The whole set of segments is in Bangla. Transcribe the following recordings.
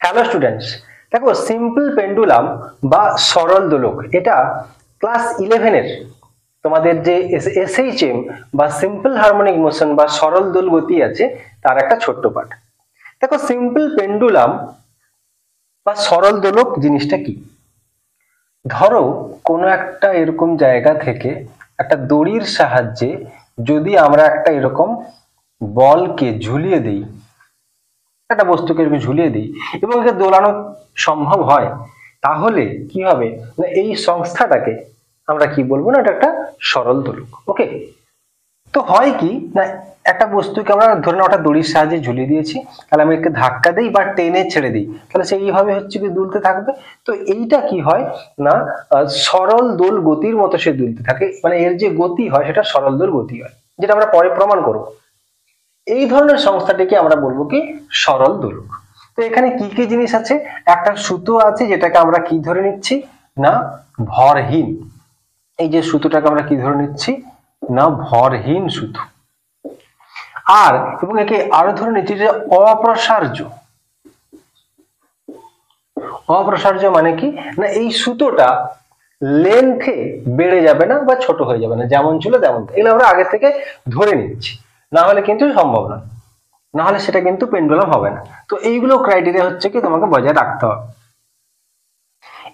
হ্যালো স্টুডেন্টস, দেখো সিম্পল পেন্ডুলাম বা সরল দোলক এটা ক্লাস 11 এর তোমাদের যে এসএইচএম বা সিম্পল হারমোনিক মোশন বা সরল দোল গতি আছে তার একটা ছোট্ট পাঠ। দেখো সিম্পল পেন্ডুলাম বা সরল দোলক জিনিসটা কি? ধরো কোনো একটা এরকম জায়গা থেকে একটা দড়ির সাহায্যে যদি আমরা একটা এরকম বলকে ঝুলিয়ে দিই, একটা বস্তুকে ঝুলিয়ে দিই এবং একে দোলানো সম্ভব হয়, তাহলে কি হবে না এই সংস্থাটাকে আমরা কি বলবো না এটা একটা সরল দোলক। ওকে, তো হয় কি না একটা বস্তুকে আমরা ধরে নাও একটা দড়ির সাহায্যে ঝুলিয়ে দিয়েছি, তাহলে আমি একে ধাক্কা দিই বা টেনে ছেড়ে দিই, তাহলে সে এইভাবে হচ্ছে কি দুলতে থাকবে। তো এইটা কি হয় না সরল দোল গতির মতো সে দুলতে থাকে, মানে এর যে গতি হয় সেটা সরল দোল গতি হয়, যেটা আমরা পরে প্রমাণ করবো। এই ধরনের সংস্থাটিকে আমরা বলবো কি সরল দোলক। তো এখানে কি কি জিনিস আছে, একটা সুতো আছে যেটাকে আমরা কি ধরে নিচ্ছি না ভরহীন। এই যে সুতোটাকে আমরা কি ধরে নিচ্ছি না ভরহীন সুতো। আর এবং একে আরো ধরে নিচ্ছি যে অপ্রসার্য। অপ্রসার্য মানে কি না এই সুতোটা লেন্থে বেড়ে যাবে না বা ছোট হয়ে যাবে না, যেমন ছিল তেমন। এগুলো আমরা আগে থেকে ধরে নিচ্ছি, না হলে কিন্তু সম্ভব না, না হলে সেটা কিন্তু পেন্ডুলাম হবে না। তো এইগুলো ক্রাইটেরিয়া হচ্ছে কি তোমাকে বজায় রাখতে হবে।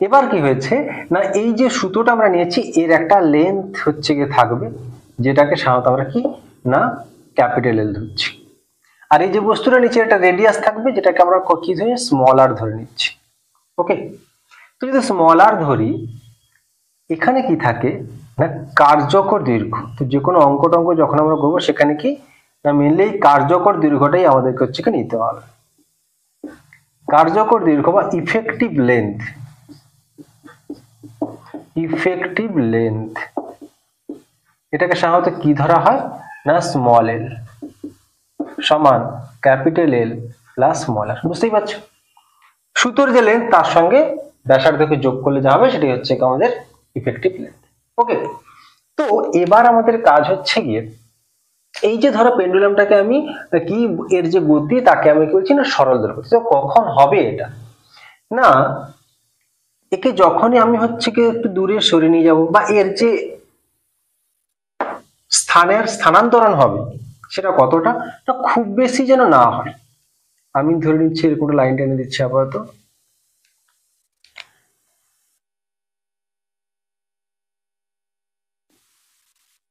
এবার কি হয়েছে না এই যে সুতোটা আমরা নিয়েছি এর একটা লেন্থ হচ্ছে গিয়ে থাকবে, যেটাকে সাধারণত আমরা কি না ক্যাপিটাল এল ধরছি। আর এই যে বস্তুটা নিচে একটা রেডিয়াস থাকবে, যেটাকে আমরা কি ধরি স্মল আর ধরে নিচ্ছি। ওকে, তো যদি স্মল আর ধরি, এখানে কি থাকে না কার্যকর দৈর্ঘ্য। তো যে কোনো অঙ্ক টঙ্ক যখন আমরা করবো সেখানে কি না মেনলি কার্যকর দৈর্ঘ্যটাই আমাদেরকে হচ্ছে কি নিতে হবে। কার্যকর দৈর্ঘ্য বা ইফেক্টিভ লেন্থ, ইফেক্টিভ লেন্থ এটাকে সাধারণত কি ধরা হয় না স্মল এল সমান ক্যাপিটাল এল প্লাস স্মল আর। বুঝতেই পারছো, সুতোর যে লেন্থ তার সঙ্গে ব্যাসার্ধকে যোগ করলে যা হবে সেটাই হচ্ছে আমাদের ইফেক্টিভ লেন্থ। ওকে, তো এবার আমাদের কাজ হচ্ছে গিয়ে এই যে ধরো পেন্ডুলামটাকে আমি কি এর যে গতি তাকে আমি কি বলছি না সরল দোলক। তো কখন হবে এটা না একে যখনই আমি হচ্ছে কি একটু দূরে সরিয়ে নিয়ে যাব বা এর যে স্থানের স্থানান্তরণ হবে সেটা কতটা না খুব বেশি যেন না হয়। আমি ধরে নিচ্ছি এরকম লাইন টেনে দিচ্ছি আপাতত।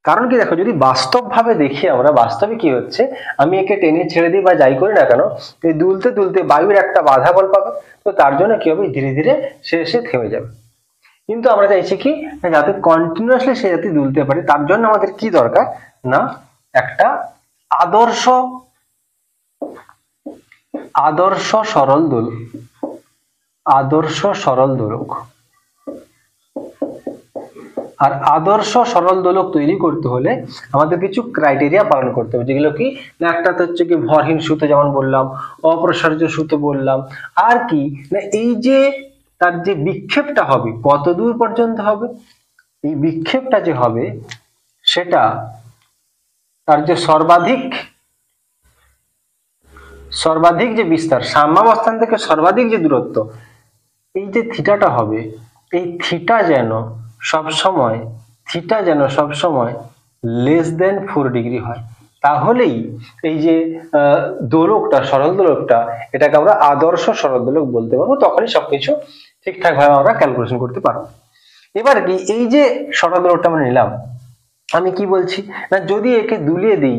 কারণ কি দেখো যদি বাস্তবভাবে দেখি আমরা, বাস্তবে কি হচ্ছে আমি একে টেনে ছেড়ে দিই বা যাই করি না কেন এই দুলতে দুলতে বায়ুর একটা বাধা বল পাবে, তো তার জন্য কি হবে ধীরে ধীরে সে এসে থেমে যাবে। কিন্তু আমরা চাইছি কি যাতে কন্টিনিউয়াসলি সে যাতে দুলতে পারে, তার জন্য আমাদের কি দরকার না একটা আদর্শ আদর্শ সরল দোলক, আদর্শ সরল দোলক। আর আদর্শ সরল দোলক তৈরি করতে হলে আমাদের কিছু ক্রাইটেরিয়া পালন করতে হবে, যেগুলো কি না একটা হচ্ছে কি ভরহীন সুতো যেমন বললাম, অপ্রসার্য সুতো বললাম, আর কি না এই যে তার যে বিক্ষেপটা হবে কত দূর পর্যন্ত হবে, এই বিক্ষেপটা যে হবে সেটা তার যে সর্বাধিক যে বিস্তার সাম্যাবস্থান থেকে সর্বাধিক যে দূরত্ব, এই যে থিটাটা হবে এই থিটা যেন সবসময় লেস দেন 4 ডিগ্রি হয়, তাহলেই এই যে দোলকটা সরল দোলকটা এটাকে আমরা আদর্শ সরল দোলক বলতে পারবো। তখনই সবকিছু ঠিকঠাক ভাবে আমরা ক্যালকুলেশন করতে পারবো। এবার কি এই যে সরল দোলকটা আমরা নিলাম, আমি কি বলছি না যদি একে দুলিয়ে দিই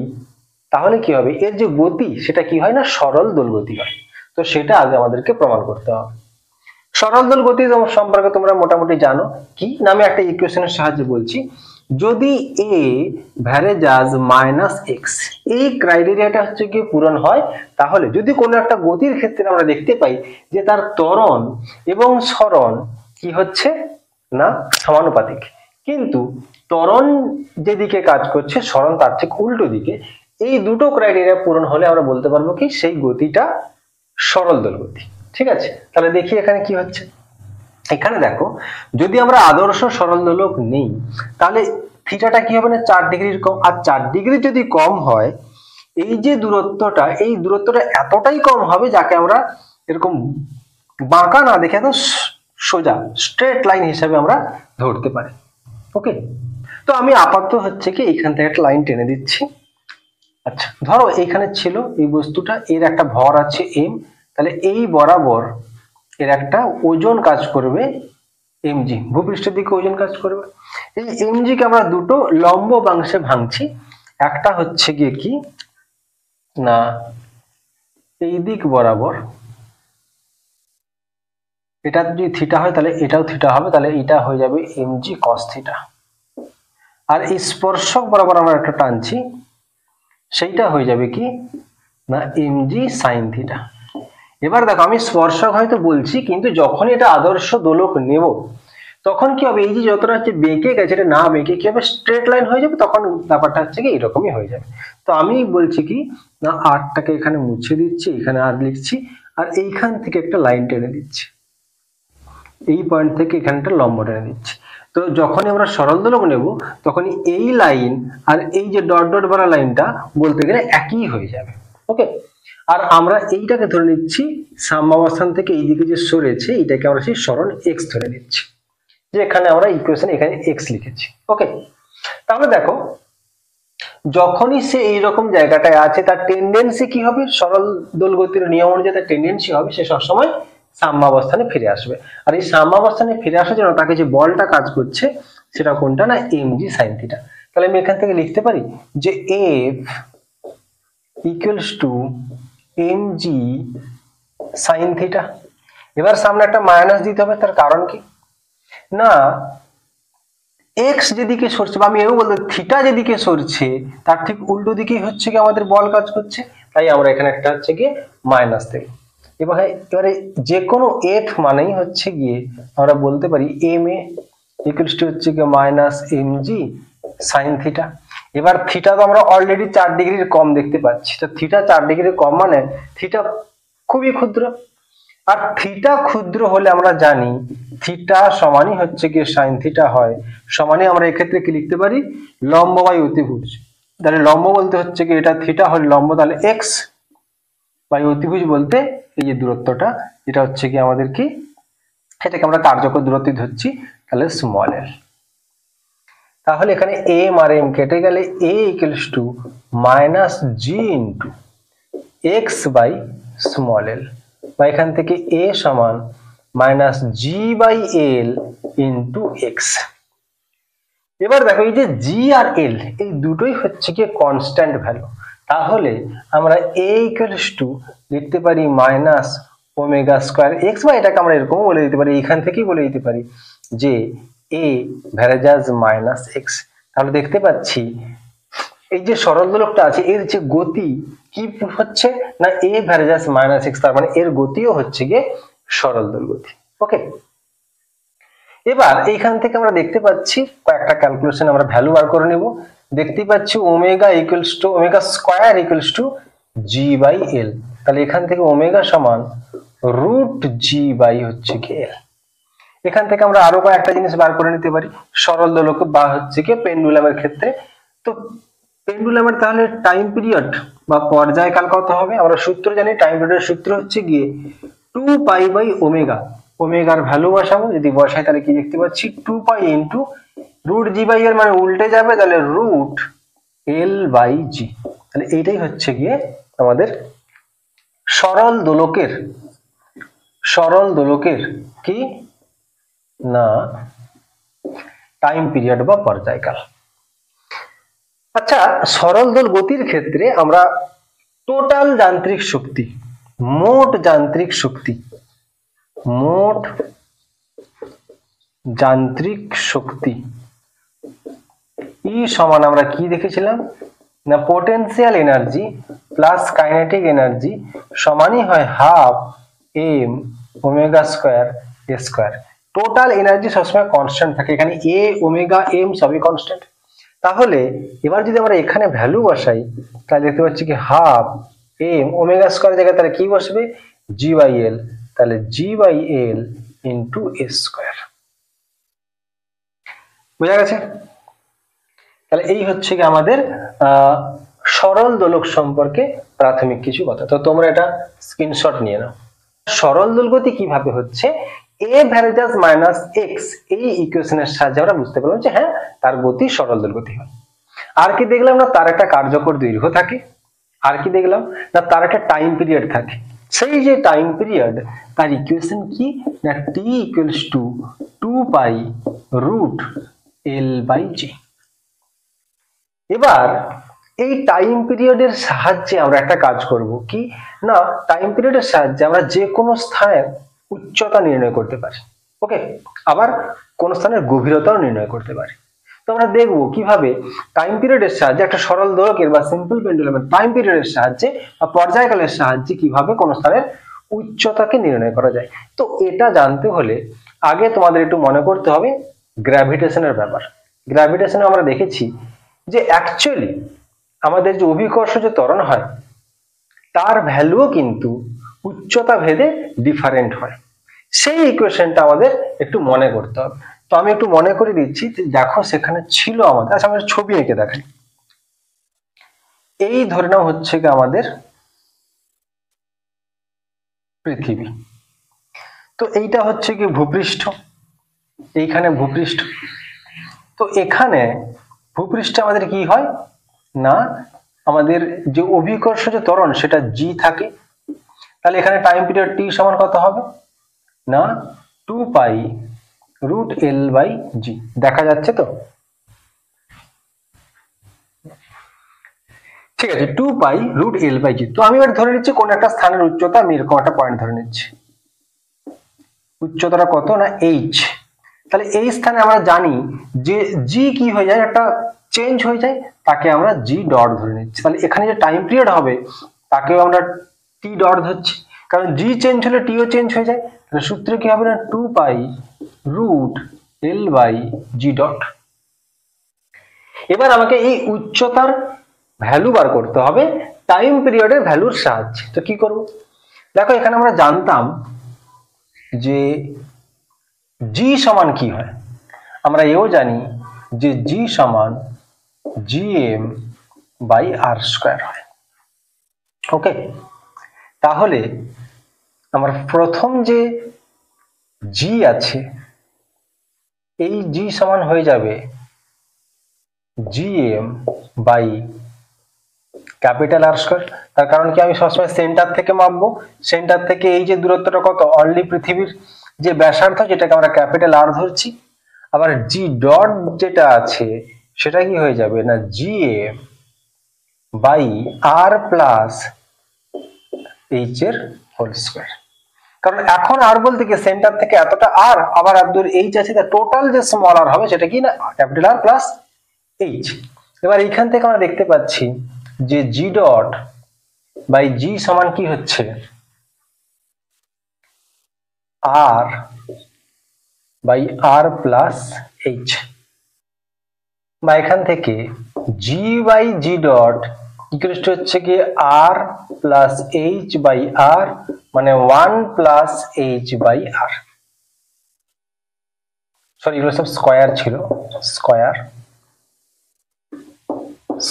তাহলে কি হবে এর যে গতি সেটা কি হয় না সরল দোল গতি হয়। তো সেটা আগে আমাদেরকে প্রমাণ করতে হবে। সরল দোল গতি সম্পর্কে তোমরা মোটামুটি জানো, কি না আমি একটা ইকুয়েশনের সাহায্যে বলছি। যদি a ভ্যারেজাস মাইনাস এক্স এই ক্রাইটেরিয়াটা হচ্ছে কি পূরণ হয়, তাহলে যদি কোনো একটা গতির ক্ষেত্রে আমরা দেখতে পাই যে তার ত্বরণ এবং সরণ কি হচ্ছে না সমানুপাতিক, কিন্তু ত্বরণ যেদিকে কাজ করছে সরণ তার ঠিক উল্টো দিকে, এই দুটো ক্রাইটেরিয়া পূরণ হলে আমরা বলতে পারবো কি সেই গতিটা সরল দোল গতি। ঠিক আছে, তাহলে দেখি এখানে কি হচ্ছে। এখানে দেখো যদি আমরা আদর্শ সরল দোলক নেই তাহলে থিটাটা কি হবে না 4 ডিগ্রির কম, আর 4 ডিগ্রি যদি কম হয় এই যে দূরত্বটা এই দূরত্বটা এতটাই কম হবে যাকে আমরা এরকম বাঁকা না দেখে একদম সোজা স্ট্রেট লাইন হিসাবে আমরা ধরতে পারি। ওকে, তো আমি আপাতত হচ্ছে কি এখান থেকে একটা লাইন টেনে দিচ্ছি। আচ্ছা, ধরো এখানে ছিল এই বস্তুটা, এর একটা ভর আছে এম, তাহলে এই বরাবর এর একটা ওজন কাজ করবে এমজি, ভূপৃষ্ঠের দিকে ওজন কাজ করবে। এই এমজি কে আমরা দুটো লম্ব বাংশে ভাঙছি। একটা হচ্ছে গিয়ে কি না এই দিক বরাবর, এটা যদি থিটা হয় তাহলে এটাও থিটা হবে, তাহলে এটা হয়ে যাবে এমজি কস থিটা। আর এই স্পর্শক বরাবর আমরা একটা টানছি, সেইটা হয়ে যাবে কি না এমজি সাইন থিটা। এবার দেখো আমি স্পর্শক হয়তো বলছি, কিন্তু যখন এটা আদর্শ দোলক নেব তখন কি হবে, এই যে যতটা হচ্ছে বেঁকে গেছে এটা না বেঁকে কি হবে স্ট্রেট লাইন হয়ে যাবে, তখন ব্যাপারটা হচ্ছে কি এরকমই হয়ে যাবে। তো আমি বলছি কি না আরটাকে এখানে মুছে দিচ্ছি, এখানে আর লিখছি, আর এইখান থেকে একটা লাইন টেনে দিচ্ছি, এই পয়েন্ট থেকে এখানে একটা লম্ব টেনে দিচ্ছি। তো যখনই আমরা সরল দোলক নেব তখনই এই লাইন আর এই যে ডট ডট বলা লাইনটা বলতে গেলে একই হয়ে যাবে। ওকে, আর আমরা এইটাকে ধরে নিচ্ছি সাম্যাবস্থান থেকে এই দিকে যে সরেছে এটাকে আমরা সেই সরণ এক্স ধরে নিচ্ছি, যে এখানে আমরা ইকুয়েশন এখানে এক্স লিখেছি। ওকে, তাহলে দেখো যখনই সে এইরকম জায়গাটায় আছে তার টেন্ডেন্সি কি হবে, সরল দোল গতির নিয়ম অনুযায়ী তার টেন্ডেন্সি হবে সে সবসময় সাম্যাবস্থানে ফিরে আসবে। আর এই সাম্যাবস্থানে ফিরে আসার জন্য তাকে যে বলটা কাজ করছে সেটা কোনটা না এমজি সাইন থিটা। তাহলে আমি এখান থেকে লিখতে পারি যে F equals to MG sign theta. এবার সামনে একটা মাইনাস দিতে হবে, তার কারণ কি না এক্স যেদিকে সরছে, বা আমি এও বলতে থিটা যেদিকে সরছে তার ঠিক উল্টো দিকেই হচ্ছে কি আমাদের বল কাজ করছে, তাই আমরা এখানে একটা হচ্ছে গিয়ে মাইনাস দেব। এবারে যে কোনো এফ মানেই হচ্ছে গিয়ে আমরা বলতে পারি এম এ ইকুয়ালস টু হচ্ছে গিয়ে minus M G sine theta. এবার থিটা তো আমরা অলরেডি 4 ডিগ্রির কম দেখতে পাচ্ছি, তো থিটা 4 ডিগ্রির কম মানে থিটা খুবই ক্ষুদ্র, আর থিটা ক্ষুদ্র হলে আমরা জানি থিটা সমানই হচ্ছে গিয়ে সাইন থিটা হয়, সমানই আমরা এক্ষেত্রে কি লিখতে পারি লম্ব বাই অতিভুজ। তাহলে লম্ব বলতে হচ্ছে কি এটা থিটা হলে লম্ব তাহলে এক্স বাই অতিভুজ বলতে এই যে দূরত্বটা এটা হচ্ছে কি আমাদের কি এটাকে আমরা কার্যকর দূরত্ব ধরছি, তাহলে স্মল এল। তাহলে এখানে এম আর এম কেটে গেলে a equals to minus g into x by small l, বা এখান থেকে এ সমান minus g by l into x. এবার দেখো এই যে জি আর এল এই দুটোই হচ্ছে কি কনস্ট্যান্ট ভ্যালু, তাহলে আমরা এ ইকুয়ালস টু লিখতে পারি মাইনাস ওমেগা স্কয়ার এক্স, বা এটাকে আমরা এরকম বলে দিতে পারি, এখান থেকেই বলে দিতে পারি যে এ ভ্যারেজাস মাইনাস এক্স। তাহলে দেখতে পাচ্ছি এই যে সরল দোলকটা আছে এর যে গতি কি হচ্ছে না এ ভ্যারেজাস মাইনাস এক্স, তার মানে এর গতিও হচ্ছে গিয়ে সরল দোল গতি। ওকে, এবার এইখান থেকে আমরা দেখতে পাচ্ছি কয়েকটা ক্যালকুলেশন আমরা ভ্যালু বার করে নেব। দেখতে পাচ্ছি omega equals to omega square equals to G by এল, তাহলে এখান থেকে ওমেগা সমান রুট জি বাই হচ্ছে কি এল। এখান থেকে আমরা আরো কয়েকটা জিনিস বার করে নিতে পারি সরল দোলক বা হচ্ছে কি পেন্ডুলামের ক্ষেত্রে। তো পেন্ডুলামের তাহলে টাইম পিরিয়ড বা পর্যায়কাল কত হবে, আমরা সূত্র জানি, টাইম পিরিয়ডের সূত্র হচ্ছে গিয়ে 2 পাই বাই ওমেগা, ওমেগার ভ্যালু বসাবো, যদি বসাই তাহলে কি দেখতে পাচ্ছি 2 pi into root G by এর মানে উল্টে যাবে, তাহলে রুট এল বাই জি। তাহলে এইটাই হচ্ছে গিয়ে আমাদের সরল দোলকের কি না টাইম পিরিয়ড বা পর্যায়কাল। আচ্ছা, সরল দোল গতির ক্ষেত্রে আমরা টোটাল যান্ত্রিক শক্তি, মোট যান্ত্রিক শক্তি ই সমান আমরা কি দেখেছিলাম না potential energy plus kinetic energy সমানই হয় half m omega square a square. Total energy সবসময় কনস্ট্যান্ট থাকে, এখানে এ ওমেগা এম সবই কনস্ট্যান্ট। তাহলে এবার যদি আমরা এখানে ভ্যালু বসাই তাহলে দেখতে পাচ্ছি কি হাফ এম ওমেগা স্কয়ার জায়গায় তাহলে কি বসবে জি বাই এল, তাহলে g by l into a square. বোঝা গেছে? তাহলে এই হচ্ছে কি আমাদের সরল দোলক সম্পর্কে প্রাথমিক কিছু কথা। তো তোমরা এটা স্ক্রিনশট নিয়ে নাও। সরল দোলগতি কিভাবে হচ্ছে a ভ্যারেজাস মাইনাস x এই ইকুয়েশনের সাহায্যে আমরা বুঝতে পারলাম যে হ্যাঁ তার গতি সরল দোলগতি হয়। আর কি দেখলাম না তার একটা কার্যকর দৈর্ঘ্য থাকে। আর কি দেখলাম না তার একটা টাইম পিরিয়ড থাকে। সেই যে টাইম পিরিয়ড তার ইকুয়েশন কি না t equals to 2 pi root l by g। এবার এই টাইম পিরিয়ডের সাহায্যে আমরা একটা কাজ করব কি না টাইম পিরিয়ডের সাহায্যে আমরা যে কোনো স্থানের উচ্চতা নির্ণয় করতে পারি। ওকে, আবার কোন স্থানের গভীরতাও নির্ণয় করতে পারি। তো আমরা দেখবো কিভাবে টাইম পিরিয়ডের সাহায্যে একটা সরল দোলকের বা সিম্পল পেন্ডুলামের টাইম পিরিয়ডের সাহায্যে বা পর্যায়কালের সাহায্যে কিভাবে কোন স্থানের উচ্চতাকে নির্ণয় করা যায়। তো এটা জানতে হলে আগে তোমাদের একটু মনে করতে হবে গ্র্যাভিটেশনের ব্যাপার। গ্র্যাভিটেশনে আমরা দেখেছি যে অ্যাকচুয়ালি আমাদের যে অভিকর্ষ যে ত্বরণ হয় তার ভ্যালুও কিন্তু উচ্চতা ভেদে ডিফারেন্ট হয়। সেই ইকুয়েশনটা আমাদের একটু মনে করতে হবে। তো আমি একটু মনে করে দিচ্ছি, দেখো সেখানে ছিল আমাদের, আচ্ছা আমরা ছবি এঁকে দেখাই। এই ধরে নাও হচ্ছে কি আমাদের পৃথিবী, তো এইটা হচ্ছে কি ভূপৃষ্ঠ, এইখানে ভূপৃষ্ঠ। তো এখানে ভূপৃষ্ঠে আমাদের কি হয় না আমাদের যে অভিকর্ষ যে ত্বরণ সেটা জি থাকে। তাহলে এখানে টাইম পিরিয়ড টি সমান কত হবে না 2 পাই রুট এল বাই জি। দেখা যাচ্ছে তো? ঠিক আছে, 2 পাই রুট এল বাই জি। তো আমি এবার ধরে নিচ্ছি কোন একটা স্থানের উচ্চতা, আমি এরকম একটা পয়েন্ট ধরে নিচ্ছি, উচ্চতাটা কত না এইচ। তাহলে এই স্থানে আমরা জানি যে জি কি হয়ে যায় একটা চেঞ্জ হয়ে যায়, তাকে আমরা জি ডট ধরে নিচ্ছি। তাহলে এখানে যে টাইম পিরিয়ড হবে তাকেও আমরা টি ডট ধরছি, কারণ জি চেঞ্জ হলে টিও চেঞ্জ হয়ে যায়। তাহলে সূত্রে কি হবে না 2 pi root l by g dot. এবার আমাকে এই উচ্চতার ভ্যালু বার করতে হবে টাইম পিরিয়ডের ভ্যালুর সাহায্যে। তো কি করব, দেখো এখানে আমরা জানতাম যে জি সমান কি হয়, আমরা এও জানি যে জি সমান জিএম বাই আর স্কয়ার হয়। ওকে, তাহলে আমার প্রথম যে জি আছে এই জি সমান হয়ে যাবে GM by capital R square. তার কারণ কি আমি সবসময় সেন্টার থেকে মাপবো, সেন্টার থেকে এই যে দূরত্বটা কত অনলি পৃথিবীর যে ব্যাসার্ধ যেটাকে আমরা ক্যাপিটাল আর ধরছি। আবার জি ডট যেটা আছে সেটা কি হয়ে যাবে না GM by R plus H এর হোল স্কয়ার। কারণ এখন আর বলতে কি সেন্টার থেকে এতটা আর আবার আর দূর এইচ আছে, তার টোটাল যে স্মল আর হবে সেটা কি না ক্যাপিটাল আর প্লাস এইচ। এবার এইখান থেকে আমরা দেখতে পাচ্ছি যে জি ডট বাই জি সমান কি হচ্ছে r by R plus h, বা এখান থেকে g by g dot equals to হচ্ছে কি r plus h by r, মানে 1 plus h by r. Sorry এগুলো সব স্কয়ার ছিল, স্কয়ার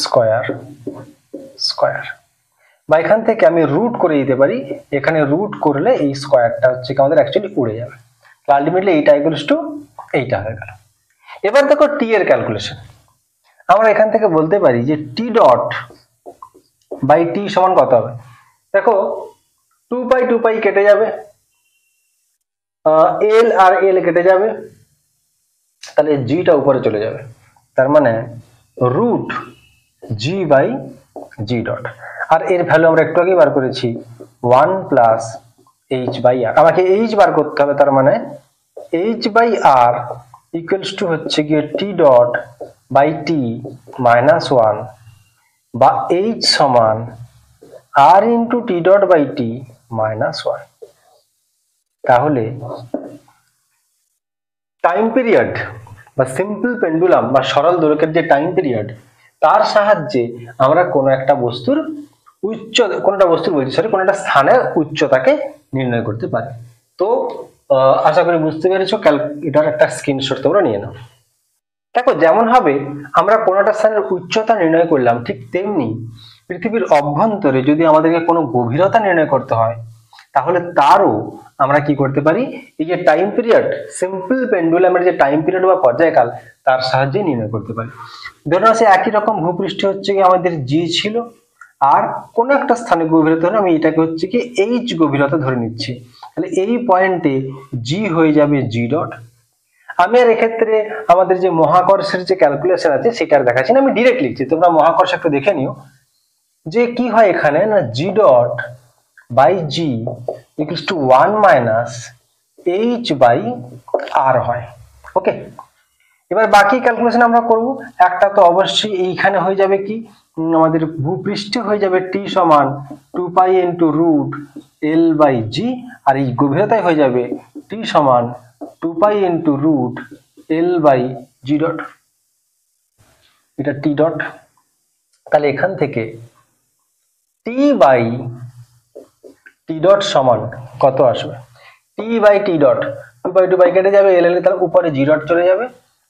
স্কয়ার স্কয়ার। বা এখান থেকে আমি রুট করে দিতে পারি, এখানে রুট করলে এই স্কয়ারটা হচ্ছে কি আমাদের অ্যাকচুয়ালি উড়ে যাবে। তো আলটিমেটলি এইটা ইকুয়ালস টু এইটা হয়ে গেল। এবার দেখো টি এর ক্যালকুলেশন, আমরা এখান থেকে বলতে পারি যে টি ডট বাই টি সমান কত হবে। দেখো 2 পাই কেটে যাবে, এল আর এল কেটে যাবে, তাহলে জিটা উপরে চলে যাবে, তার মানে root G by g dot. আর এর ভ্যালু আমরা একটু আগে বার করেছি 1 প্লাস এইচ বাই আর। আমাকে এইচ বার করতে হবে, তার মানে h by r equals to হচ্ছে গিয়ে t dot by t minus 1, বা এইচ সমান r into t dot by t minus 1। তাহলে টাইম পিরিয়ড বা সিম্পল পেন্ডুলাম বা সরল দোলকের যে টাইম পিরিয়ড তার সাহায্যে আমরা কোনো একটা বস্তুর কোনো একটা স্থানের উচ্চতাকে নির্ণয় করতে পারি। তো আশা করি বুঝতে পেরেছো, এটার একটা স্ক্রিনশট তোমরা নিয়ে নাও। দেখো যেমন ভাবে আমরা কোনো একটা স্থানের উচ্চতা নির্ণয় করলাম, ঠিক তেমনি পৃথিবীর অভ্যন্তরে যদি আমাদেরকে কোনো গভীরতা নির্ণয় করতে হয় তাহলে তারও আমরা কি করতে পারি, এই যে টাইম পিরিয়ড সিম্পল পেন্ডুলামের যে টাইম পিরিয়ড বা পর্যায়কাল তার সাহায্যে নির্ণয় করতে পারি। ধরুন সে একই রকম ভূপৃষ্ঠ হচ্ছে কি আমাদের জি ছিল, আর কোন একটা স্থানে গভীরতা হলে আমি এটাকে হচ্ছে কি এইচ গভীরতা ধরে নিচ্ছি, তাহলে এই পয়েন্টে জি হয়ে যাবে জি ডট। আমি আর এক্ষেত্রে আমাদের যে মহাকর্ষের যে ক্যালকুলেশন আছে সেটা আর দেখাচ্ছি না, আমি ডিরেক্ট লিখছি, তোমরা মহাকর্ষ একটু দেখে নিও যে কি হয় এখানে না, g dot by g equals to 1 minus h by r হয়। ওকে, এবার বাকি ক্যালকুলেশন আমরা করব। একটা তো অবশ্যই এইখানে হয়ে যাবে কি আমাদের ভূপৃষ্ঠে হয়ে যাবে টি সমান 2 pi into root l by g, আর এই গভীরতায় হয়ে যাবে টি সমান 2 pi into root l by g dot, এটা টি ডট। তাহলে এখান থেকে টি বাই টি ডট সমান কত আসবে, t by t dot 2 by 2 by কেটে যাবে, এল এল তাহলে উপরে জি ডট চলে যাবে,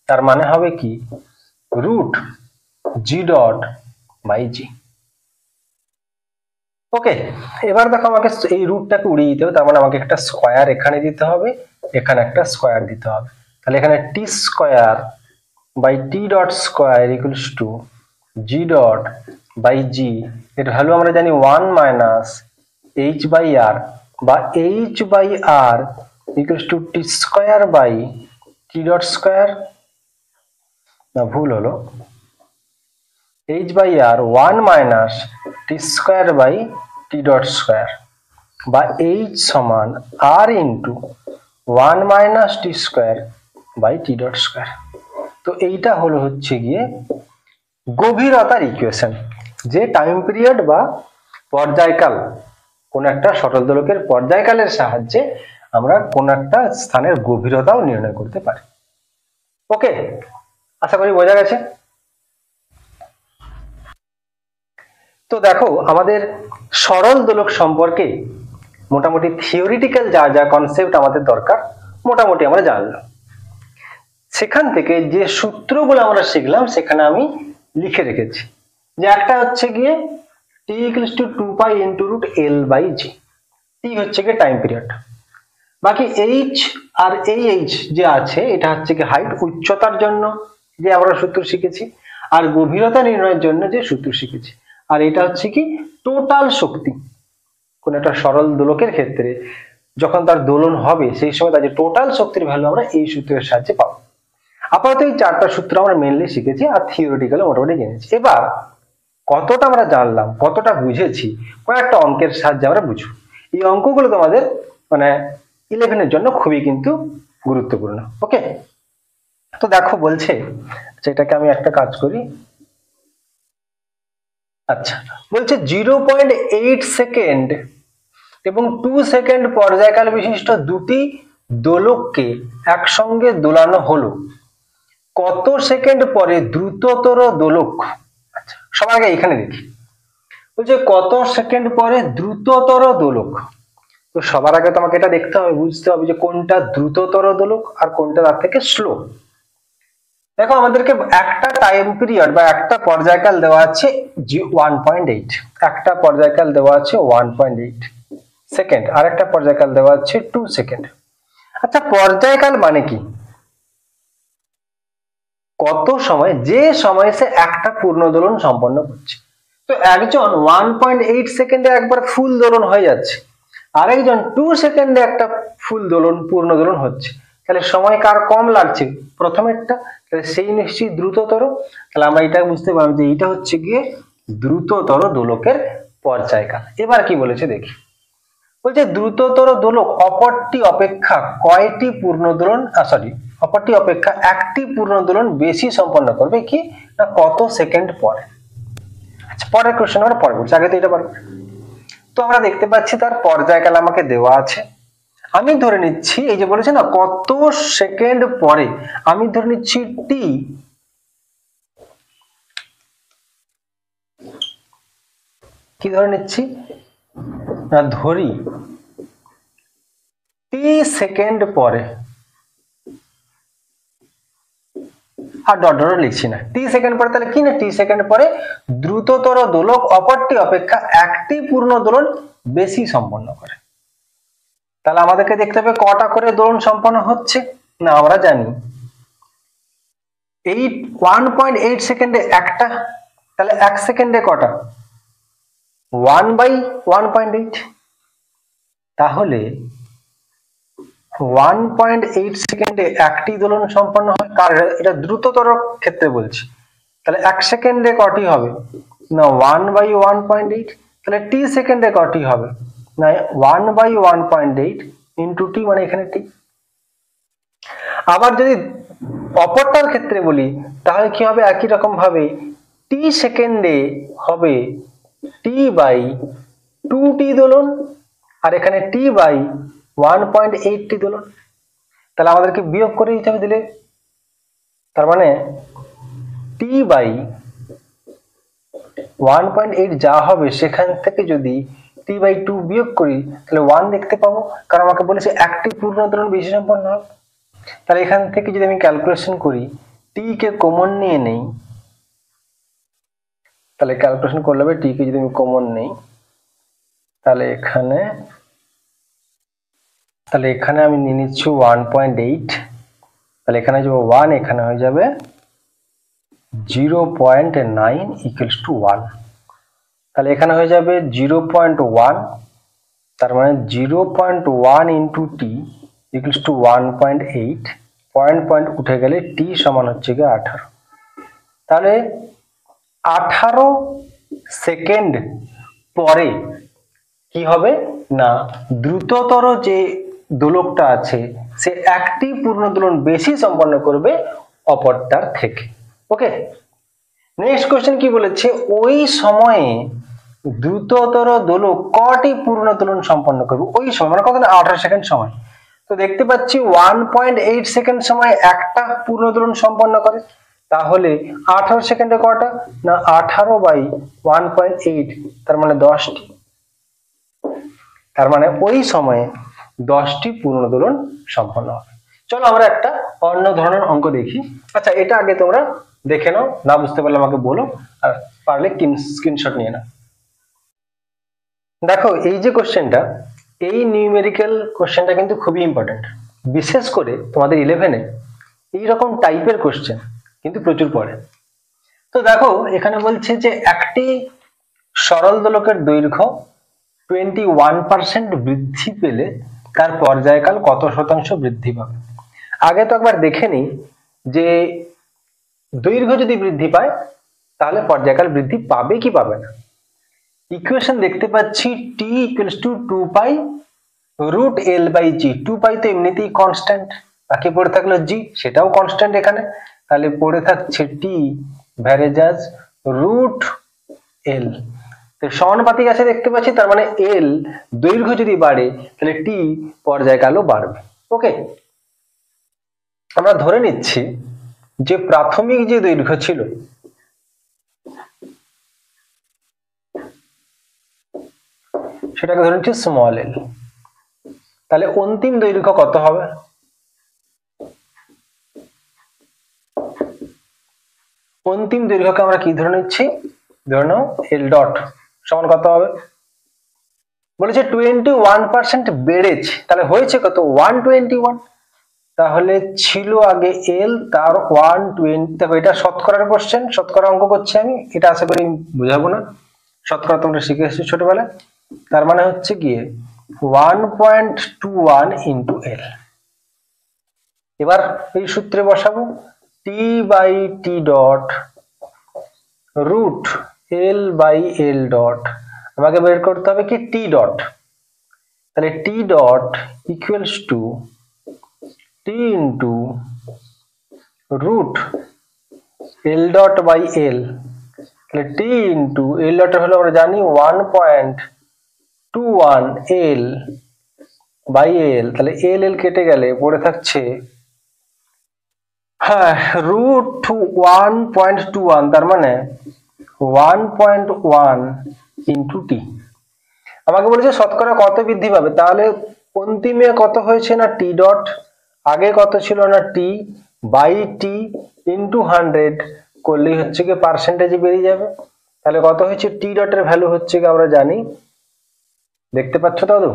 তার মানে হবে কি রুট জি ডট বাই জি। ওকে, এবার দেখো আমাকে এই রুটটাকে উড়িয়ে দিতে হবে, তার মানে আমাকে একটা স্কয়ার এখানে দিতে হবে, এখানে একটা স্কয়ার দিতে হবে। তাহলে এখানে t square by t dot square equals to g dot by g, এর ভ্যালু আমরা জানি 1 মাইনাস এইচ বাই আর, বা h by r equals to t square by t dot square, না ভুল হলো, h by r 1 minus t square by t dot square, বা এইচ সমান r into 1 minus t square by t dot square. তো এইটা হলো হচ্ছে গিয়ে গভীরতার ইকুয়েশন, যে টাইম পিরিয়ড বা পর্যায়কাল কোন একটা সরল দোলকের পর্যায়কালের সাহায্যে আমরা কোন একটা স্থানের গভীরতাও নির্ণয় করতে পারি। ওকে, আশা করি বোঝা গেছে। তো দেখো আমাদের সরল দোলক সম্পর্কে মোটামুটি থিওরিটিক্যাল যা যা কনসেপ্ট আমাদের দরকার মোটামুটি আমরা জানলাম। সেখান থেকে যে সূত্রগুলো আমরা শিখলাম সেখানে আমি লিখে রেখেছি, যে একটা হচ্ছে গিয়ে t equals to 2 pi into root l by g, t হচ্ছে গিয়ে টাইম পিরিয়ড, বাকি এইচ আর এই এইচ যে আছে এটা হচ্ছে কি হাইট উচ্চতার জন্য যে আমরা সূত্র শিখেছি, আর গভীরতা নির্ণয়ের জন্য যে সূত্র শিখেছি, আর এটা হচ্ছে কি টোটাল শক্তি কোন একটা সরল দোলকের ক্ষেত্রে যখন তার দোলন হবে সেই সময় তার যে টোটাল শক্তির ভ্যালু আমরা এই সূত্রের সাহায্যে পাবো। আপাতত এই চারটা সূত্র আমরা মেনলি শিখেছি আর থিওরিটিক্যালি মোটামুটি জেনেছি। এবার কতটা আমরা জানলাম কতটা বুঝেছি কয়েকটা অঙ্কের সাহায্যে আমরা বুঝবো। এই অঙ্কগুলো তোমাদের মানে 11 এর জন্য খুবই কিন্তু গুরুত্বপূর্ণ। ওকে, তো দেখো বলছে, এটাকে আমি একটা কাজ করি, আচ্ছা বলছে 0.8 সেকেন্ড এবং 2 সেকেন্ড পর্যায়কাল বিশিষ্ট দুটি দোলককে একসঙ্গে দোলানো হলো, কত সেকেন্ড পরে দ্রুততর দোলক, আচ্ছা সবার আগে এখানে দেখি, বলছে কত সেকেন্ড পরে দ্রুততর দোলক। তো সবার আগে তোমাকে এটা দেখতে হবে, বুঝতে হবে যে কোনটা দ্রুততর দোলক আর কোনটা তার থেকে স্লো। দেখো আমাদেরকে একটা টাইম পিরিয়ড বা একটা পর্যায়কাল দেওয়া আছে 1.8, একটা পর্যায়কাল দেওয়া আছে 1.8 সেকেন্ড, আর একটা পর্যায়কাল দেওয়া আছে 2 সেকেন্ড। আচ্ছা পর্যায়কাল মানে কি, কত সময়, যে সময় সে একটা পূর্ণ দোলন সম্পন্ন করছে। তো একজন 1.8 সেকেন্ডে একবার ফুল দোলন হয়ে যাচ্ছে, আরেকজন 2 সেকেন্ডে একটা ফুল দোলন পূর্ণ দোলন হচ্ছে, তাহলে সময় কার কম লাগছে, প্রথমেরটা, তাহলে সেই নিশ্চয়ই দ্রুততর। তাহলে আমরা এটা বুঝতে পারবো যে এটা হচ্ছে গিয়ে দ্রুততর দোলকের পর্যায়কাল। এবার কি বলেছে দেখি, বলছে দ্রুততর দোলক অপরটি অপেক্ষা কয়টি পূর্ণ দোলন, অপরটি অপেক্ষা একটি পূর্ণ দোলন বেশি সম্পন্ন করবে কি না কত সেকেন্ড পরে। আচ্ছা পরের কোশ্চেন আমরা পরে বলছি, আগে তো এটা পারবো। তো আমরা দেখতে পাচ্ছি তার পর্যায়কাল আমাকে দেওয়া আছে, আমি ধরে নিচ্ছি এই যে বলেছে না কত সেকেন্ড পরে, আমি ধরে নিচ্ছি টি, কি ধরে নিচ্ছি না ধরি টি সেকেন্ড পরে, আর ডট ডট লিখছি না, টি সেকেন্ড পরে, তাহলে কি না টি সেকেন্ড পরে দ্রুততর দোলক অপরটি অপেক্ষা একটি পূর্ণ দোলন বেশি সম্পন্ন করে। তাহলে আমাদেরকে দেখতে হবে কটা করে দোলন সম্পন্ন হচ্ছে। না, আমরা জানি 1.8 সেকেন্ডে একটা, তাহলে 1 সেকেন্ডে কটা? 1/1.8। তাহলে 1.8 সেকেন্ডে একটি দোলন সম্পন্ন হয়। এটা দ্রুততর ক্ষেত্রে বলছি। তাহলে 1 সেকেন্ডে কটি হবে? না 1/1.8। তাহলে টি সেকেন্ডে কটি হবে? না 1/1.8 ইন্টু টি, মানে এখানে টি। আবার যদি অপরটার ক্ষেত্রে বলি তাহলে কি হবে? একই রকম ভাবে টি সেকেন্ডে হবে t/2t দোলন, আর এখানে t/1.8t দোলন। তাহলে আমাদেরকে বিয়োগ করে দিতে হবে দিলে, তার মানে t/1.8 যা হবে সেখান থেকে যদি t/2 বিয়োগ করি তাহলে 1 দেখতে পাবো, কারণ আমাকে বলেছে একটি পূর্ণ দোলন বেশি সম্পন্ন হবে। তাহলে এখান থেকে যদি আমি ক্যালকুলেশন করি, টি কে কমন নিয়ে নেই, তাহলে ক্যালকুলেশন করলে হবে টি কে যদি আমি কমন নেই তাহলে এখানে আমি নিয়ে নিচ্ছি 1.8, তাহলে এখানে যাবো 1, এখানে হয়ে যাবে 0.9 ইকুয়ালস টু 1। তাহলে এখানে হয়ে যাবে 0.1, তার মানে 0.1 into T equals two 1.8, point উঠে গেলে টি সমান হচ্ছে গিয়ে 18। তাহলে 18 সেকেন্ড পরে কি হবে? না দ্রুততর যে দোলকটা আছে সে একটি পূর্ণ দোলন বেশি সম্পন্ন করবে অপরটার থেকে। ওকে, নেক্সট কোশ্চেন কি বলেছে? ওই সময়ে দ্রুততর দোলক কটি পূর্ণ দোলন সম্পন্ন করবে? ওই সময় মানে কত? না 18 সেকেন্ড সময়। তো দেখতে পাচ্ছি 1.8 সেকেন্ড সময় একটা পূর্ণ দোলন সম্পন্ন করে, তাহলে 18 সেকেন্ডে কটা? না 18/1.8, তার মানে 10টি। তার মানে ওই সময়ে 10টি পূর্ণ দোলন সম্পন্ন হবে। চলো আমরা একটা অন্য ধরনের অঙ্ক দেখি। আচ্ছা, এটা আগে তোমরা দেখে নাও, না বুঝতে পারলে আমাকে বলো, আর পারলে স্ক্রিনশট নিয়ে নাও। দেখো এই যে কোশ্চেনটা, এই নিউমেরিক্যাল কোশ্চেনটা কিন্তু খুবই ইম্পর্টেন্ট, বিশেষ করে তোমাদের 11-এ এইরকম টাইপের কোশ্চেন কিন্তু প্রচুর পড়ে। তো দেখো এখানে বলছে যে একটি সরল দোলকের দৈর্ঘ্য 21% বৃদ্ধি পেলে তার পর্যায়কাল কত শতাংশ বৃদ্ধি পাবে? আগে তো একবার দেখে নি যে দৈর্ঘ্য যদি বৃদ্ধি পায় তাহলে পর্যায়কাল বৃদ্ধি পাবে কি পাবে না। ইকুয়েশন দেখতে পাচ্ছি t equals two 2π root l/g। 2π তো এমনিতেই কনস্ট্যান্ট, বাকি পড়ে থাকলো g, সেটাও কনস্ট্যান্ট এখানে, তাহলে পড়ে থাকছে t ভ্যারেজাস রুট l। তো সমানুপাতিক আছে দেখতে পাচ্ছি, তার মানে l দৈর্ঘ্য যদি বাড়ে তাহলে t পর্যায়কালও বাড়বে। ওকে, আমরা ধরে নিচ্ছি যে প্রাথমিক যে দৈর্ঘ্য ছিল সেটাকে ধরে নিচ্ছি স্মল l, তাহলে অন্তিম দৈর্ঘ্য কত হবে? অন্তিম দৈর্ঘ্যকে আমরা কি ধরে নিচ্ছি? ধরে নাও l ডট সমান কত হবে? বলেছে 21% বেড়েছে, তাহলে হয়েছে কত? 121। তাহলে ছিল আগে l, তার 120। দেখো এটা শতকরার কোশ্চেন, শতকরা অঙ্ক করছি আমি, এটা আশা করি বুঝাবো না, শতকরা তোমরা শিখে এসেছো ছোটবেলায়। তার মানে হচ্ছে গিয়ে 1.21 ইন্টু l। এবার এই সূত্রে বসাবো t/t dot root l/l dot, আমাকে বের করতে হবে কি t ডট, তাহলে t dot equals to t into root l dot by l, তাহলে t ইন্টু l ডট হলো আমরা জানি 1.21 l বাই l, তাহলে l কেটে গেলে পড়ে থাকছে হ্যাঁ রুট 1.21, তার মানে 1.1 ইন্টু টি। আমাকে বলেছে শতকরা কত বৃদ্ধি পাবে, তাহলে অন্তিমে কত হয়েছে? না টি ডট, আগে কত ছিল? না টি বাই টি ইন্টু 100 করলেই হচ্ছে কি পার্সেন্টেজ বেরিয়ে যাবে। তাহলে কত হয়েছে? টি ডটের ভ্যালু হচ্ছে কি আমরা জানি, দেখতে পাচ্ছ দাদু,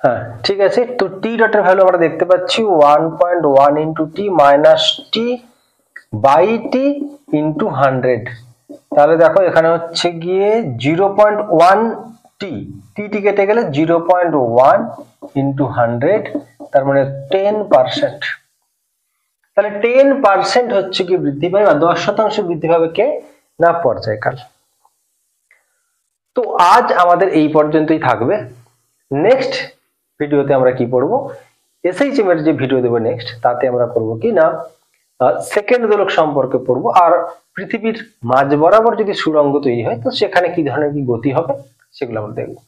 হ্যাঁ ঠিক আছে, তো টি ডটের ভ্যালু আমরা দেখতে পাচ্ছি 1.1 into T minus T by T into 100। তাহলে দেখো এখানে হচ্ছে গিয়ে 0.1 টি, টি কেটে গেলে 0.1 ইন্টু 100, তার মানে 10%। তাহলে 10% হচ্ছে কি বৃদ্ধি পাবে বা 10% বৃদ্ধি পাবে কে না পর্যায়কাল। তো আজ আমাদের এই পর্যন্তই থাকবে। নেক্সট ভিডিওতে আমরা কি পড়বো, এসএইচএম এর যে ভিডিও দেবো নেক্সট, তাতে আমরা করব কি না সেকেন্ড দোলক সম্পর্কে পড়বো, আর পৃথিবীর মাঝ বরাবর যদি সুড়ঙ্গ তৈরি হয় তো সেখানে কি ধরনের কি গতি হবে সেগুলো আমরা দেখবো।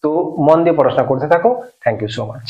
তো মন দিয়ে পড়াশোনা করতে থাকো। Thank you so much.